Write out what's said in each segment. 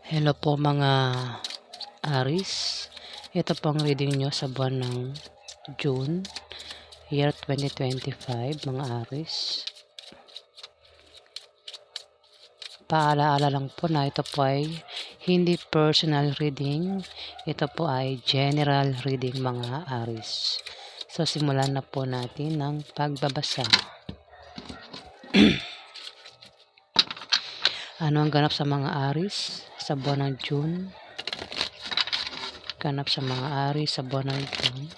Hello po mga Aries. Ito po ang reading nyo sa buwan ng June, year 2025 mga Aries. Paalaala lang po na ito po ay hindi personal reading. Ito po ay general reading mga Aries. So simulan na po natin ng pagbabasa. Ano ang ganap sa mga Aries sa buwan ng June? Ganap sa mga Aries sa buwan ng June.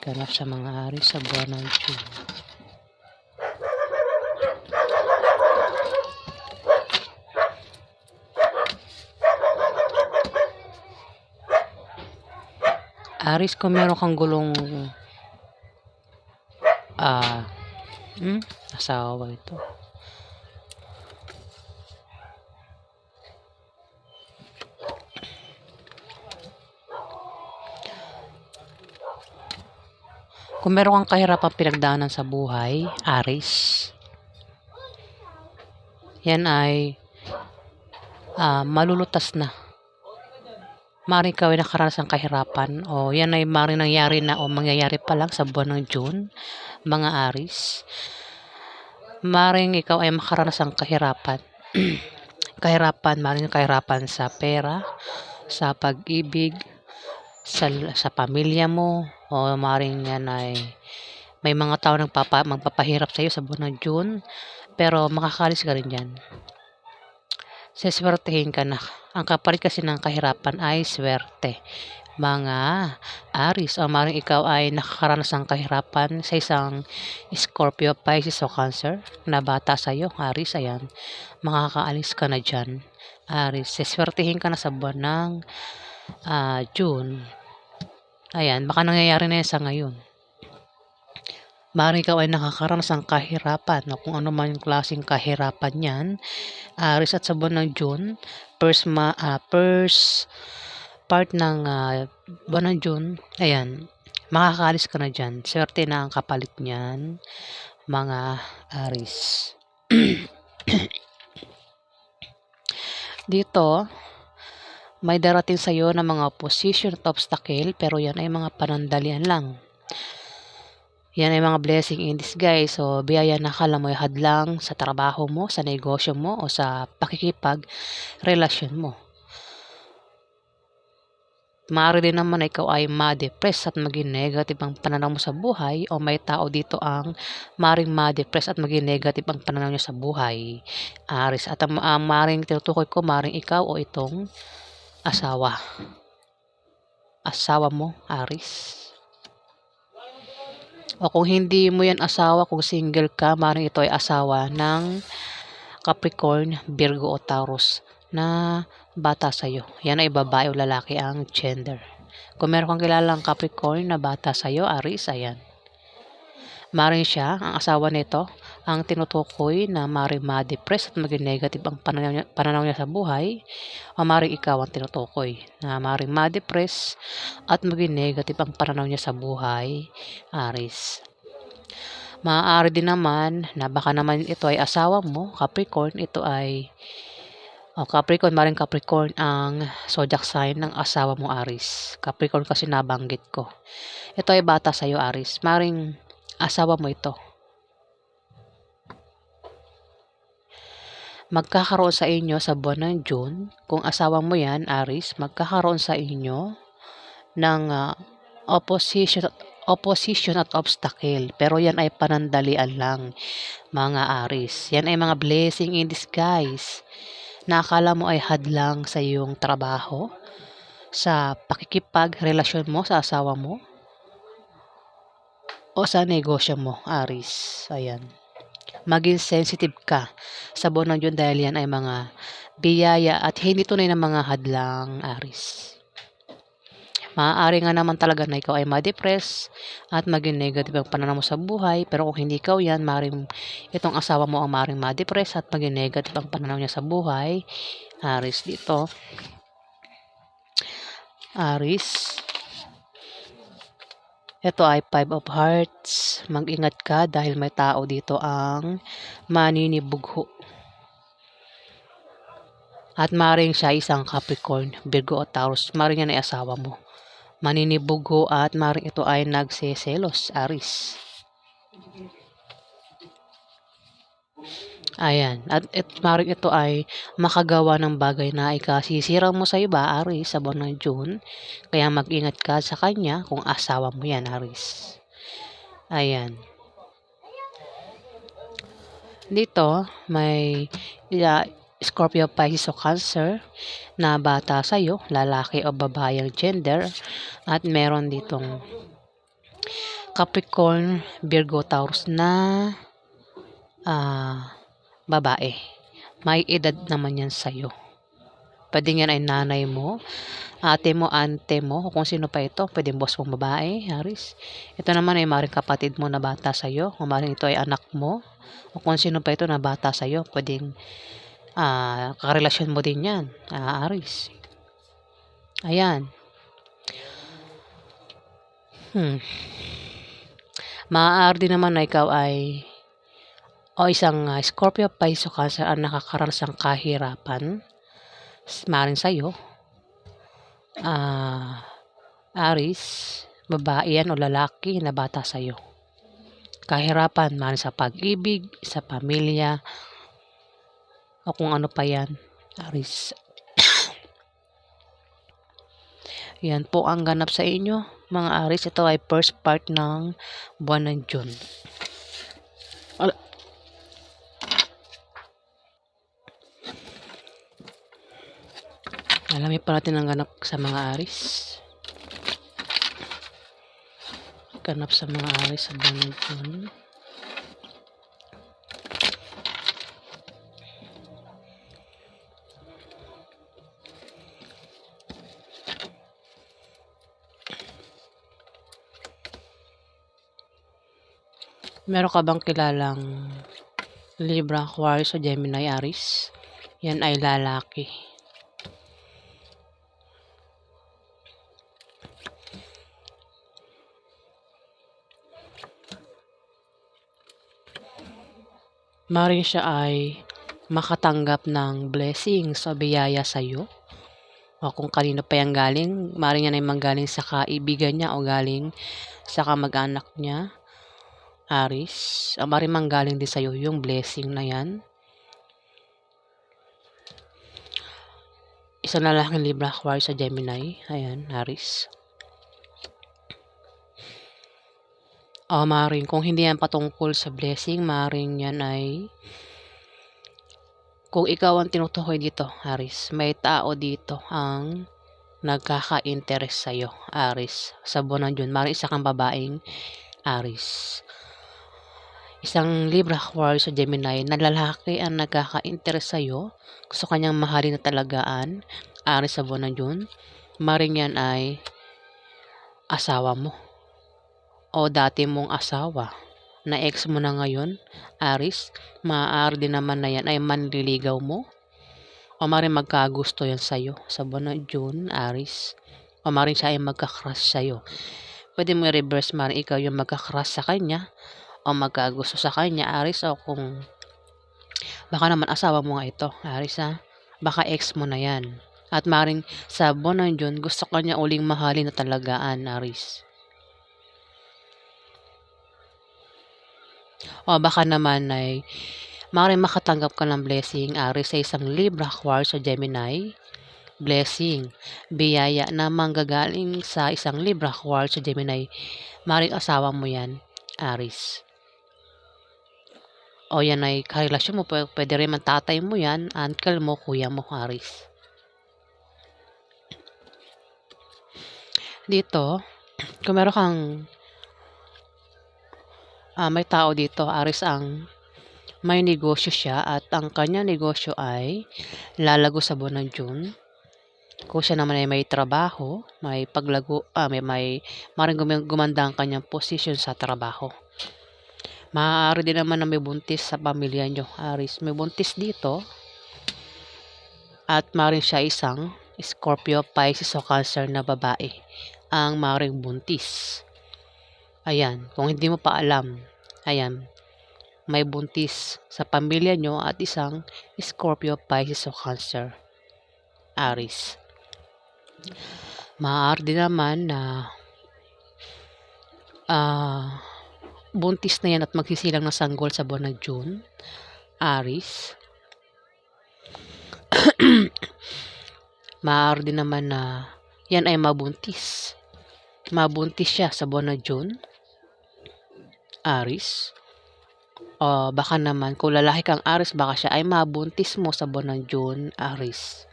Ganap sa mga Aries sa buwan ng June. Aries, kung meron kang gulong asawa ito. Kung meron kang kahirapan pinagdaanan sa buhay, Aries, yan ay malulutas na. Maaaring ikaw ay nakaranas ng kahirapan o yan ay maaaring nangyari na o mangyayari pa lang sa buwan ng June, mga Aries. Maaaring ikaw ay makaranas ng kahirapan. Maaaring kahirapan sa pera, sa pag-ibig, sa pamilya mo, o maaaring yan ay may mga tao magpapahirap sa iyo sa buwan ng June, pero makakalis ka rin yan. Seswertehin ka na. Ang kapalit kasi ng kahirapan ay swerte, mga Aries. O maaaring ikaw ay nakakaranas ng kahirapan sa isang Scorpio, Pisces o Cancer na bata sa iyo, Aries. Ayan, makakaalis ka na dyan, Aries. Seswertehin ka na sa buwan ng June. Ayan, baka nangyayari na yan sa ngayon. Maaaring ikaw ay nakakaranas ng kahirapan o kung ano man yung klaseng kahirapan yan, Aries. At sa buwan ng June, first part ng buwan ng June, ayan, makakaalis ka na dyan. Swerte na ang kapalit niyan, mga Aries. Dito, may darating sa iyo na mga opposition at obstacle, pero yan ay mga panandalian lang. Yan ay mga blessing in disguise. So, biyaya na akala mo ay hadlang sa trabaho mo, sa negosyo mo, o sa pakikipag-relasyon mo. Maaari din naman na ikaw ay ma-depress at maging negative ang pananaw mo sa buhay, o may tao dito ang maaaring ma-depress at maging negative ang pananaw niya sa buhay, Aries. At ang maaaring tinutukoy ko, maaaring ikaw o itong asawa mo, Aries. O kung hindi mo yan asawa, kung single ka, maaaring ito ay asawa ng Capricorn, Virgo o Taurus na bata sa'yo. Yan ay babae o lalaki ang gender. Kung meron kang kilalang Capricorn na bata sa'yo, Aries, ayan, maaaring siya, ang asawa nito, ang tinutukoy na maaaring ma-depress at maging negative ang pananaw niya sa buhay, o maaaring ikaw ang tinutukoy na maaaring ma-depress at maging negative ang pananaw niya sa buhay, Aries. Maaari din naman na baka naman ito ay asawa mo, Capricorn. Ito ay Capricorn, maaaring Capricorn ang zodiac sign ng asawa mo, Aries. Capricorn kasi nabanggit ko. Ito ay bata sa iyo, Aries. Maaaring asawa mo ito. Magkakaroon sa inyo sa buwan ng June, kung asawa mo yan, Aries, magkakaroon sa inyo ng opposition at obstacle, pero yan ay panandalian lang, mga Aries. Yan ay mga blessing in disguise na akala mo ay hadlang sa iyong trabaho, sa pakikipag-relasyon mo sa asawa mo, o sa negosyo mo, Aries. Ayan, maging sensitive ka sa buwan ng June dahil yan ay mga biyaya at hindi tunay na mga hadlang, Aries. Maaari nga naman talaga na ikaw ay ma-depress at maging negative ang pananaw mo sa buhay, pero kung hindi ikaw yan, maaaring itong asawa mo ang maaaring ma-depress at maging negative ang pananaw niya sa buhay, Aries. Dito, Aries, ito ay 5 of Hearts. Mag-ingat ka dahil may tao dito ang maninibugho. At maaaring siya isang Capricorn, Virgo o Taurus. Maaaring yan ay asawa mo. Maninibugo at maaaring ito ay nagseselos, Aries. Ayan. At maaaring ito ay makagawa ng bagay na ikasisira mo sa iba, Aries, sa buwan ng June. Kaya mag-ingat ka sa kanya kung asawa mo yan, Aries. Ayan. Dito, may Scorpio, Pisces o Cancer na bata sa'yo, lalaki o babae ang gender. At meron ditong Capricorn, Virgo, Taurus na babae. May edad naman yan sa'yo. Pwede yan ay nanay mo, ate mo, ante mo, o kung sino pa ito. Pwede boss mong babae, Aries. Ito naman ay maaaring kapatid mo na bata sa'yo, o maaaring ito ay anak mo, o kung sino pa ito na bata sa'yo. Pwedeng karelasyon mo din yan, Aries. Ayan. Maaari din naman na ikaw ay isang Scorpio, Pisces o Cancer ang nakakaranas ng kahirapan. Maaaring sa'yo, Aries, babae yan o lalaki na bata sa'yo. Kahirapan, maaaring sa pag-ibig, sa pamilya, o kung ano pa yan, Aries. Yan po ang ganap sa inyo, mga Aries. Ito ay first part ng buwan ng June. Alamin pa natin ang ganap sa mga Aries. Ganap sa mga Aries sa buwan ng June. Meron ka bang kilalang Libra, Aquarius o Gemini, Aries? Yan ay lalaki. Maaaring siya ay makatanggap ng blessings o biyaya sa iyo. O kung kanino pa yan galing, maaaring yan ay manggaling sa kaibigan niya o galing sa kamag-anak niya, Aries. Maaaring manggaling din sa iyo yung blessing na yan. Isang lalaking Libra, Aquarius sa Gemini. Ayan, Aries. Maaaring kung hindi yan patungkol sa blessing, maaaring yan ay kung ikaw ang tinutukoy dito, Aries, may tao dito ang nagkaka-interest sa'yo, Aries, sa buwan ng June. Maaaring isa kang babaeng Aries. Isang Libra, Aquarius sa Gemini na lalaki ang nagkaka-interest sa'yo. Gusto kanyang mahalin na talagaan, Aries, sa buwan ng June. Maaaring yan ay asawa mo o dati mong asawa na ex mo na ngayon, Aries. Maaari din naman na yan ay manliligaw mo o maaaring magkagusto yan sa'yo sa buwan ng June, Aries. O maaaring siya ay magka-crush sa'yo. Pwede mo i-reverse, maaaring ikaw yung magka-crush sa kanya o magkagusto sa kanya, Aries. O kung baka naman asawa mo nga ito, Aries, baka ex mo na yan. At maaaring sa buwan ng June gusto kanya uling mahalin na talagaan, Aries. O baka naman ay maaaring makatanggap ka ng blessing, Aries, sa isang Libra, Aquarius o Gemini. Blessing, biyaya na manggagaling sa isang Libra, Aquarius o Gemini. Maaaring asawa mo yan, Aries. O yan ay karelasyon mo, pwede rin man tatay mo yan, uncle mo, kuya mo, Aries. Dito, kung meron kang may tao dito, Aries, ang may negosyo siya at ang kanya negosyo ay lalago sa buwan ng June. Kung siya naman ay may trabaho, may paglago, maaaring gumanda ang kanyang posisyon sa trabaho. Maaari din naman na may buntis sa pamilya nyo, Aries. May buntis dito at maaaring siya isang Scorpio, Pisces o Cancer na babae ang maaaring buntis. Ayan, kung hindi mo pa alam, ayan, may buntis sa pamilya nyo at isang Scorpio, Pisces o Cancer. Aris. Maaari din naman na buntis na yan at magsisilang ng sanggol sa buwan ng June, Aris. Maaari din naman na yan ay mabuntis. Mabuntis siya sa buwan ng June, Aris. O baka naman kung lalaki kang Aris, baka siya ay mabuntis mo sa buwan ng June, Aris.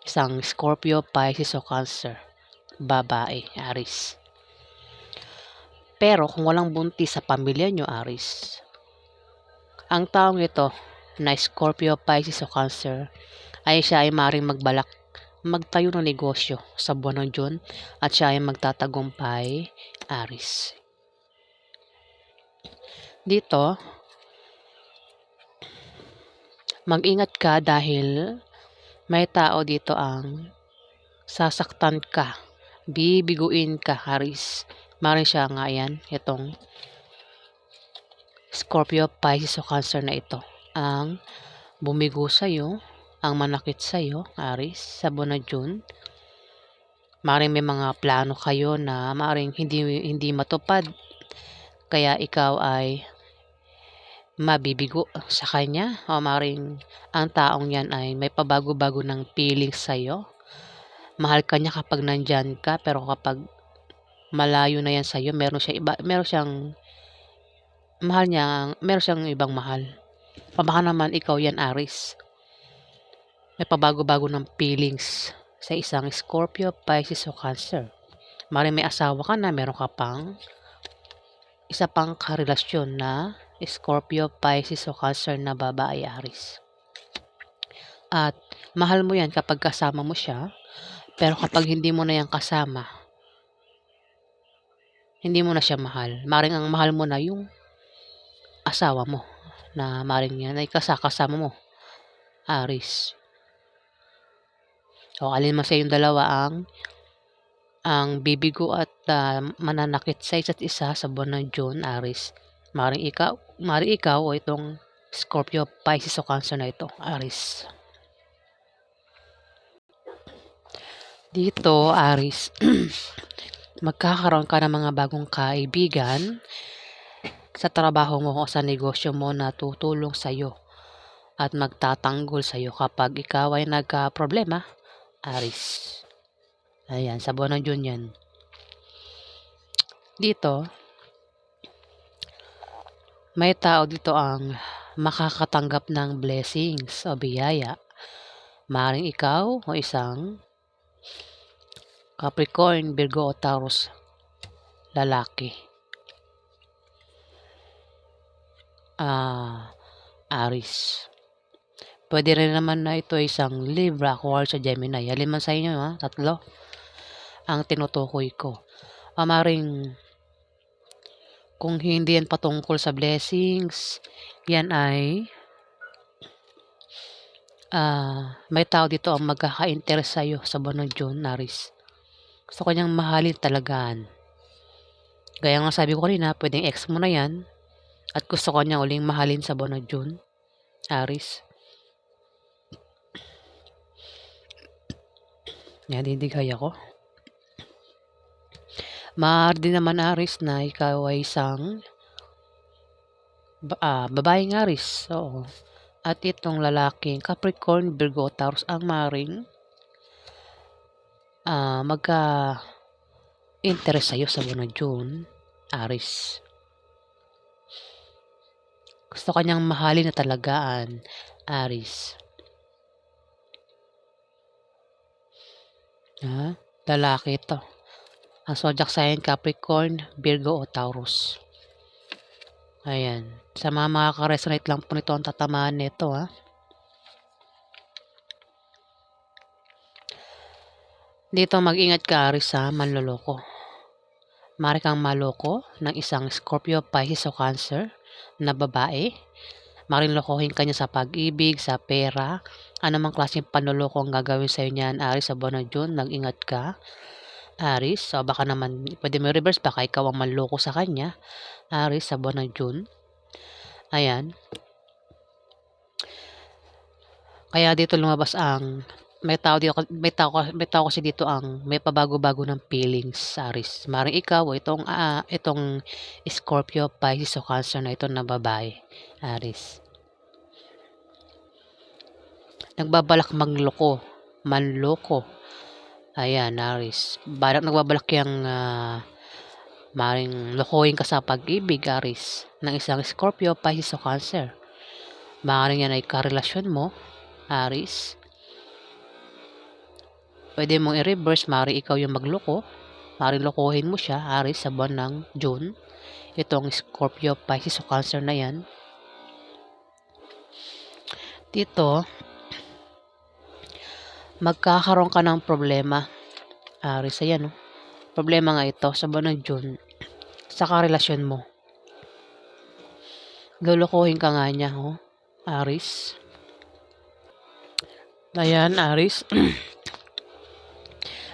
Isang Scorpio, Pisces o Cancer, babae, Aris. Pero kung walang buntis sa pamilya nyo, Aris, ang taong ito na Scorpio, Pisces o Cancer ay siya ay maaaring magtayo ng negosyo sa buwan ng June at siya ay magtatagumpay, Aris. Dito, mag-ingat ka dahil may tao dito ang sasaktan ka, bibiguin ka, Aris. Maaaring siya nga yan, itong Scorpio, Pisces o Cancer na ito ang bumigo sa'yo, ang manakit sa'yo, Aris, sa buwan ng June. Maaaring may mga plano kayo na maaaring hindi matupad, kaya ikaw ay mabibigo sa kanya, o maaaring ang taong yan ay may pabago-bago ng feelings sa'yo. Mahal ka niya kapag nandyan ka, pero kapag malayo na yan sa'yo, meron siyang mahal niya, meron siyang ibang mahal. Baka naman ikaw yan, Aris. May pabago-bago ng feelings sa isang Scorpio, Pisces o Cancer. Maaaring may asawa ka na, meron ka pang isa pang karelasyon na Scorpio, Pisces o Cancer na babae, Aris. At mahal mo yan kapag kasama mo siya, pero kapag hindi mo na yan kasama, hindi mo na siya mahal. Maaaring ang mahal mo na yung asawa mo, na maaaring yan ay kasama mo, Aris. O alin man sa yung dalawa ang bibigo at mananakit sa isa't isa sa buwan ng June, Aris. Maaaring ikaw o itong Scorpio, Pisces o Cancer na ito, Aris. Dito, Aris, magkakaroon ka ng mga bagong kaibigan sa trabaho mo o sa negosyo mo na tutulong sa'yo at magtatanggol sa'yo kapag ikaw ay nagka-problema, Aris. Ayan, sa buwan ng June yan. Dito, may tao dito ang makakatanggap ng blessings o biyaya. Maaaring ikaw o isang Capricorn, Virgo o Taurus lalaki. Aris. Pwede rin naman na ito isang Libra, Aquarius o Gemini. Alin man sa inyo, tatlo ang tinutukoy ko. Maaaring kung hindi yan patungkol sa blessings, yan ay may tao dito ang magkaka-interest sa'yo sa buwan ng June, Aris. Gusto ko niyang mahalin talagaan. Gaya nga sabi ko kanina, pwedeng ex mo na yan at gusto ko niyang uling mahalin sa buwan ng June, Aris. Yan, didigay ako. Maaari din naman, Aris, na ikaw ay isang babaeng Aris. Oo. At itong lalaking Capricorn, Virgo, Taurus ang maaaring magka-interest sa'yo sa buwan ng June, Aris. Gusto ka niyang mahalin na talagaan, Aris. Lalaki ito. Ang zodiac sign, Capricorn, Virgo o Taurus. Ayan. Sa mga makaka-resonate lang po nito ang tatamaan nito, Dito mag-ingat ka, Aris, sa manloloko. Maaari kang maloko ng isang Scorpio, Pisces o Cancer na babae. Maaaring lokohin ka niya sa pag-ibig, sa pera. Anumang klaseng panloloko ang gagawin sa'yo niyan, Aris, sa buwan ng June. Mag-ingat ka, Aris. So baka naman, pwede mo reverse, baka ikaw ang manloko sa kanya, Aris, sa buwan ng June. Ayan. Kaya dito lumabas ang may tao kasi dito ang may pabago-bago ng feelings, Aries. Maaaring ikaw o itong Scorpio, Pisces o Cancer na ito na babae, Aries. Nagbabalak manloko. Ayan, Aries. Nagbabalak yang maaaring lokohin ka sa pag-ibig, Aries, ng isang Scorpio, Pisces o Cancer. Maaaring yan ay karelasyon mo, Aries. Pwede mong i-reverse, maaaring ikaw yung magloko. Maaaring lokohin mo siya, Aries, sa buwan ng June. Itong Scorpio, Pisces o Cancer na yan. Dito, magkakaroon ka ng problema, Aries. Ayan, no? Problema nga ito sa buwan ng June sa karelasyon mo. Lolokohin ka nga niya, oh, Aries. Ayan, Aries.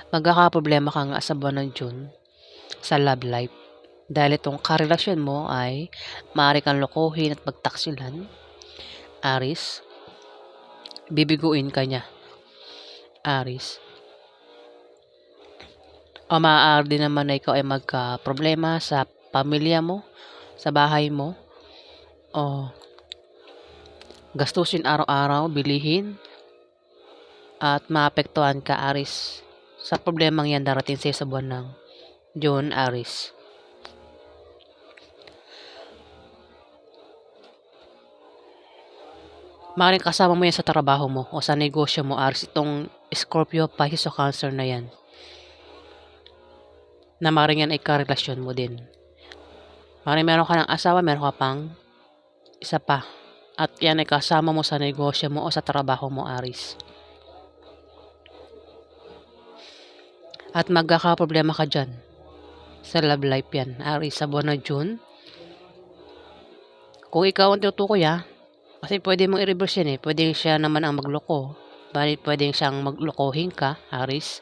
Magkakaproblema ka nga sa buwan ng June sa love life. Dahil itong karelasyon mo ay maaari kang lokohin at magtaksilan, Aries. Bibiguin ka niya, Aries. O maaari din naman na ikaw ay magka-problema sa pamilya mo, sa bahay mo, o gastusin araw-araw, bilihin, at maapektuhan ka, Aries, sa problemang yan darating sa'yo sa buwan ng June, Aries. Maaaring kasama mo yan sa trabaho mo o sa negosyo mo, Aries, itong Scorpio, Pisces o Cancer na yan. Na maaaring yan ay karelasyon mo din. Maaaring meron ka ng asawa, meron ka pang isa pa. At yan ay kasama mo sa negosyo mo o sa trabaho mo, Aries. At magkakaproblema ka dyan sa love life yan, Aries, sa buwan ng June. Kung ikaw ang tinutukoy, kasi pwede mong i-reverse yan eh. Pwede siya naman ang magloko. Pwede siyang maglokohin ka, Aries.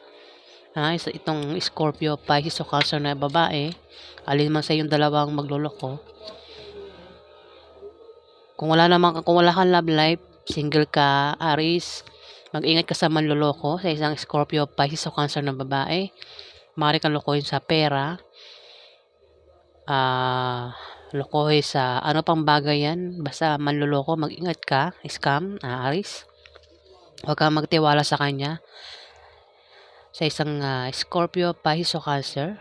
Itong Scorpio, Pisces o Cancer na babae, alin man sa yung dalawang magloloko. Kung wala kang love life, single ka, Aries, mag-ingat ka sa manloloko sa isang Scorpio, Pisces o Cancer na babae. Maaari kang lokohin sa pera, lokohin sa ano pang bagay yan, basta manloloko, mag-ingat ka, scam, Aries. Huwag kang magtiwala sa kanya. Sa isang Scorpio, Pisces o Cancer,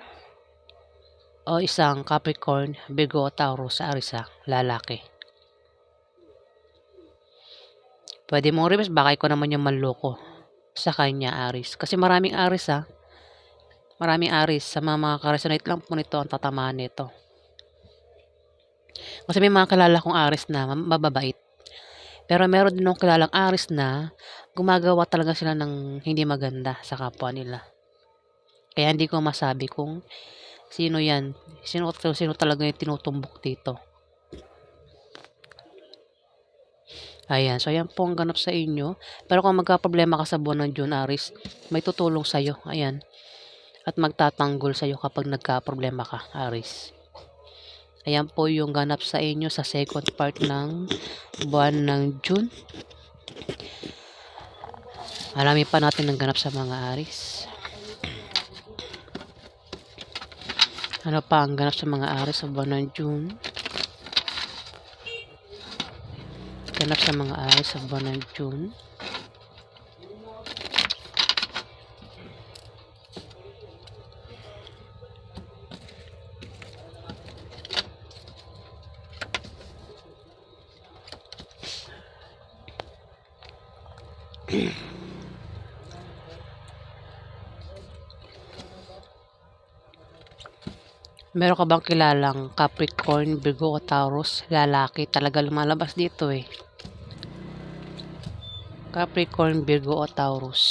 o isang Capricorn, Virgo o Taurus, Aries, lalaki. Pwede mong reverse, baka ikaw naman yung manloko sa kanya, Aries. Kasi maraming Aries, maraming Aries. Sa mga ka-resonate lang po nito ang tatamaan nito. Kasi may mga kilala kong Aries na mababait. Pero meron din akong kilalang Aries na gumagawa talaga sila ng hindi maganda sa kapwa nila. Kaya hindi ko masabi kung sino yan. Sino talaga yung tinutumbok dito. Ayan. So, yan po ang ganap sa inyo. Pero kung magka-problema ka sa buwan ng June, Aries, may tutulong sa'yo. Ayan. At magtatanggol sa'yo kapag nagka-problema ka, Aries. Ayan po yung ganap sa inyo sa second part ng buwan ng June. Alamin pa natin ang ganap sa mga Aries. Ano pa ang ganap sa mga Aries sa buwan ng June? Ganap sa mga Aries sa buwan ng June. Meron ka bang kilalang Capricorn, Virgo o Taurus? Lalaki talaga lumalabas dito eh. Capricorn, Virgo o Taurus.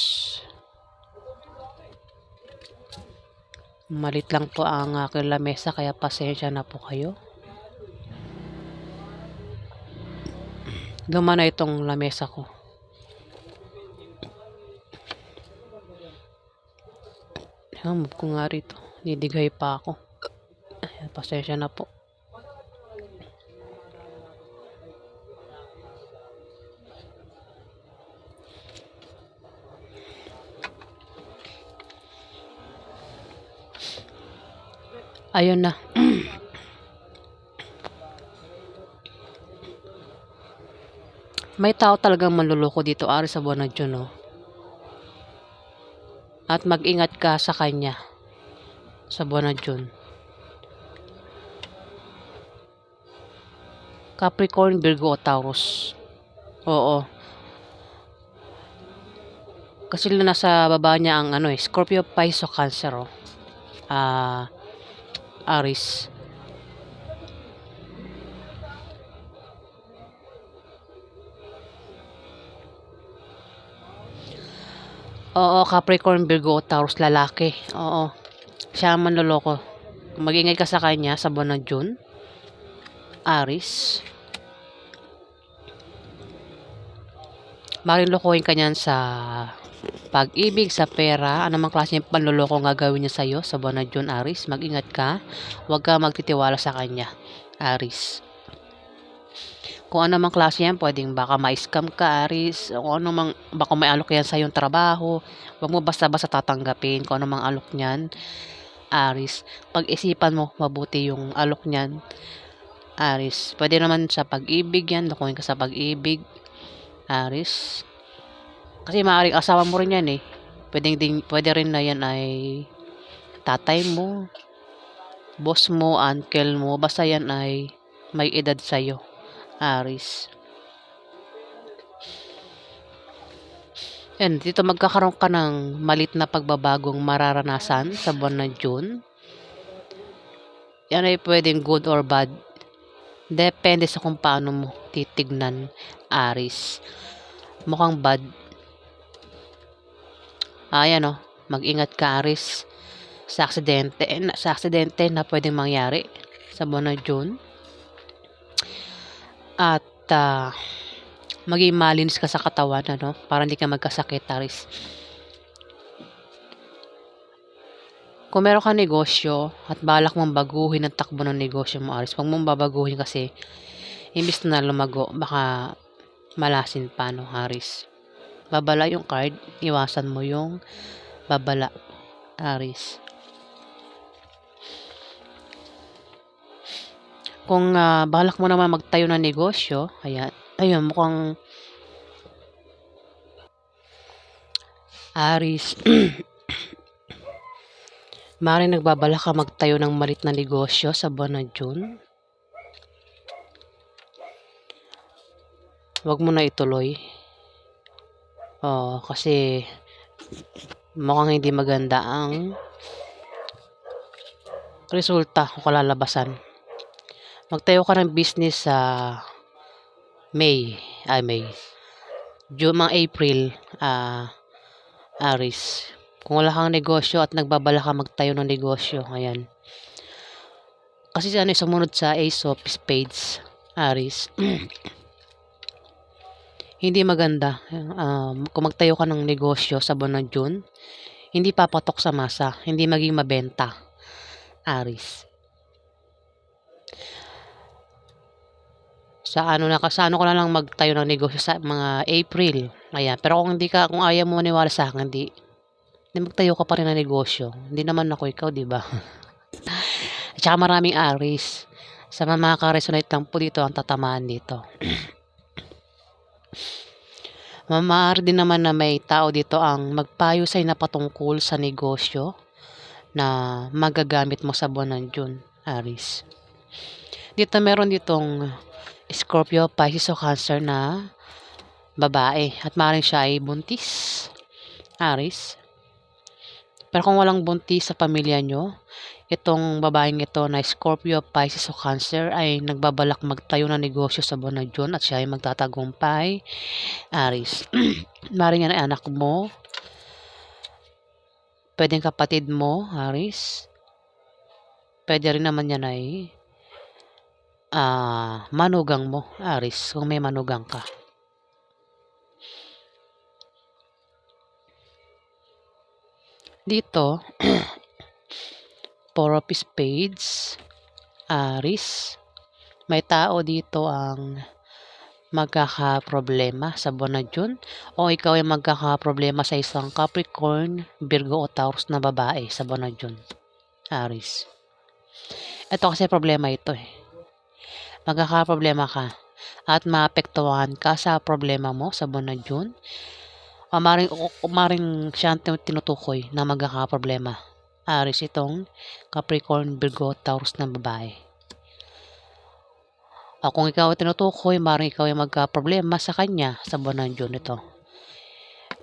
Malit lang po ang aking lamesa kaya pasensya na po kayo. Luma na itong lamesa ko. Move ko nga rito. Didigay pa ako. Ayan, pasensya na po. Ayun na. May tao talagang manloloko dito, Aris, sa buwan ng June, no? At mag-ingat ka sa kanya sa buwan ng June. Capricorn, Virgo o Taurus. Oo. Kasi nasa baba niya ang Scorpio, Pisces o Cancer, oh. Aris. Oo, Capricorn, Virgo o Taurus, lalaki. Oo. Siya ang manloloko. Mag-ingay ka sa kanya sa buwan ng June. Aris. Maring ka niyan sa pag-ibig, sa pera, anumang klase ng panloloko nga gawin niya sa'yo sa buwan ng June, Aris. Mag-ingat ka. Huwag ka magtitiwala sa kanya, Aris. Kung ano mang klase yan, pwedeng baka ma-scam ka, Aris. O ano mang, baka may alok yan sa yung trabaho. Huwag mo basta-basta tatanggapin kung ano mang alok niyan, Aris. Pag-isipan mo mabuti yung alok niyan, Aris. Pwede naman sa pag-ibig yan, lokohin ka sa pag-ibig, Aris. Kasi maaaring asawa mo rin yan eh. Pwede rin na yan ay tatay mo, boss mo, uncle mo. Basta yan ay may edad sa'yo, Aris. Yan, dito magkakaroon ka ng malit na pagbabagong mararanasan sa buwan ng June. Yan ay pwedeng good or bad. Depende sa kung paano mo titignan, Aris. Mukhang bad. Ayan oh, mag-ingat ka, Aris, sa aksidente na pwedeng mangyari sa buwan ng June. At maging malinis ka sa katawan, para hindi ka magkasakit, Aris. Kung meron ka negosyo at balak mong baguhin ang takbo ng negosyo mo, Aris, huwag mong babaguhin kasi imbis na lumago, baka malasin pa, Aris. Babala yung card, iwasan mo yung babala, Aris. Kung balak mo naman magtayo ng negosyo, ayun, mukhang Aris, maaaring nagbabala ka magtayo ng malit na negosyo sa buwan ng June. Huwag mo na ituloy. Kasi mukhang hindi maganda ang resulta o kalalabasan. Magtayo ka ng business sa June, mga April, Aris. Kung wala kang negosyo at nagbabala ka magtayo ng negosyo, ayan. Kasi sumunod sa Ace of Spades, Aris. Hindi maganda. Kung magtayo ka ng negosyo sa buwan ng June, hindi papatok sa masa, hindi maging mabenta, Aris. Sa ano ka na lang magtayo ng negosyo sa mga April. Ayan. Pero kung ayaw mo maniwala sa akin, hindi magtayo ka pa rin ng negosyo. Hindi naman ako ikaw, di ba? At saka maraming Aris. Sa mga ka-resonate lang po dito ang tatamaan dito. Maaari din naman na may tao dito ang magpayo sa'yo na patungkol sa negosyo na magagamit mo sa buwan ng June, Aris. Dito meron ditong Scorpio, Pisces o Cancer na babae at maaaring siya ay buntis, Aris. Pero kung walang buntis sa pamilya nyo, itong babaeng ito na Scorpio, Pisces o Cancer ay nagbabalak magtayo ng negosyo sa buwan ng June at siya ay magtatagumpay, Aris. Maaaring yan ay anak mo, pwedeng kapatid mo, Aris. Pwede rin naman yan ay manugang mo, Aris, kung may manugang ka. Dito, Four of Spades, Aris. May tao dito ang magkakaproblema sa buwan ng June o ikaw ay magkakaproblema sa isang Capricorn, Virgo o Taurus na babae sa buwan ng June, Aris. Ito kasi problema ito eh. Magkakaproblema ka at maapektuhan ka sa problema mo sa buwan ng June. Maring siya ang tinutukoy na magkakaproblema. Aris itong Capricorn, Virgo, Taurus na babae. O kung ikaw ay tinutukoy, maring ikaw ay magkaproblema sa kanya sa buwan ng June ito.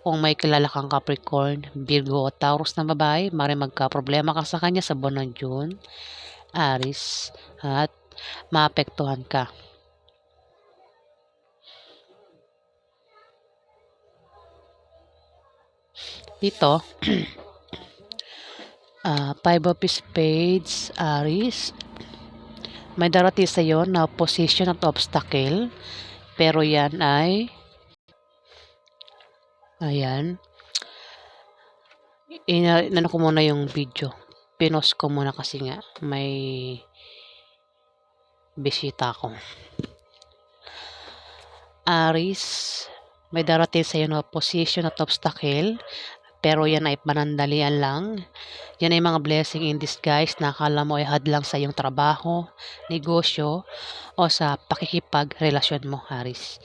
Kung may kilala kang Capricorn, Virgo o Taurus na babae, maring magkaproblema ka sa kanya sa buwan ng June, Aris, at maapektuhan ka. Dito, Five of Spades, Aris, may darating sa iyo na position at obstacle, pero yan ay, ayan, inano ko muna yung video. Pinost ko muna kasi nga may bisita ko. Aris, may darating sa iyo na position at obstacle, pero yan ay panandalian lang. Yan ay mga blessing in disguise na akala mo ay hadlang sa iyong trabaho, negosyo, o sa pakikipagrelasyon mo, Aris.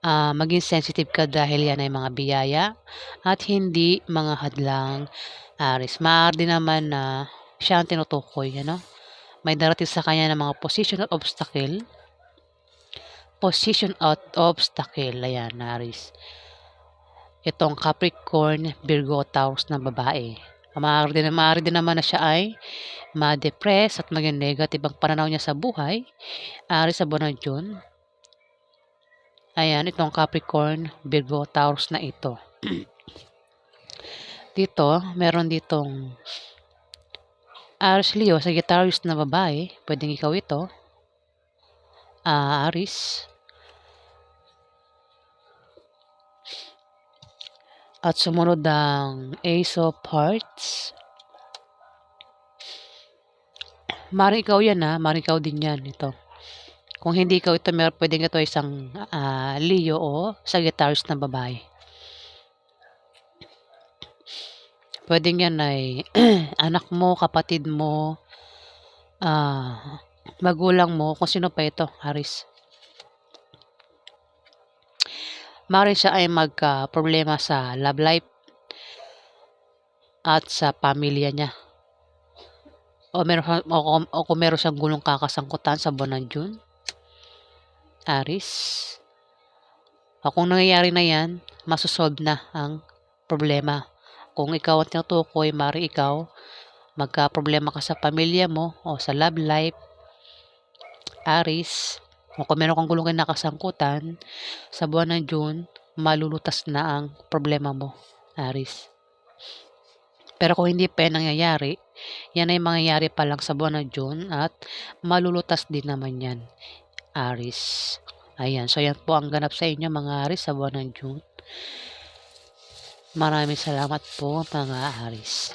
Maging sensitive ka dahil yan ay mga biyaya at hindi mga hadlang, Aris. Maaari naman na siya ang tinutukoy, ano? May darating sa kanya ng mga position at obstacle. Position at obstacle, ayan, Aris. Itong Capricorn, Virgo, Taurus na babae. Maaari din naman na siya ay ma-depress at maging negative ang pananaw niya sa buhay. Aris sa buwan ng June. Ayan, itong Capricorn, Virgo, Taurus na ito. Dito, meron ditong Aris, Leo, Sagittarius na babae. Pwedeng ikaw ito. Aris. At sumunod ang Ace of Hearts. Maring ikaw yan maring ikaw din yan ito. Kung hindi ikaw ito, pwedeng ito isang Leo o Sagittarius na babae. Pwedeng yan ay anak mo, kapatid mo, magulang mo, kung sino pa ito, Aris. Maaaring siya ay magka-problema sa love life at sa pamilya niya. O kung meron siyang gulong kakasangkutan sa buwan ng June, Aris. O kung nangyayari na yan, masosolve na ang problema. Kung ikaw ang tinutukoy, maaaring ikaw magka-problema ka sa pamilya mo o sa love life, Aris. O kung meron kang gulong nakasangkutan, sa buwan ng June, malulutas na ang problema mo, Aris. Pero kung hindi pa yan nangyayari, yan ay mangyayari pa lang sa buwan ng June at malulutas din naman yan, Aris. Ayan, so yan po ang ganap sa inyo mga Aris sa buwan ng June. Maraming salamat po mga Aris.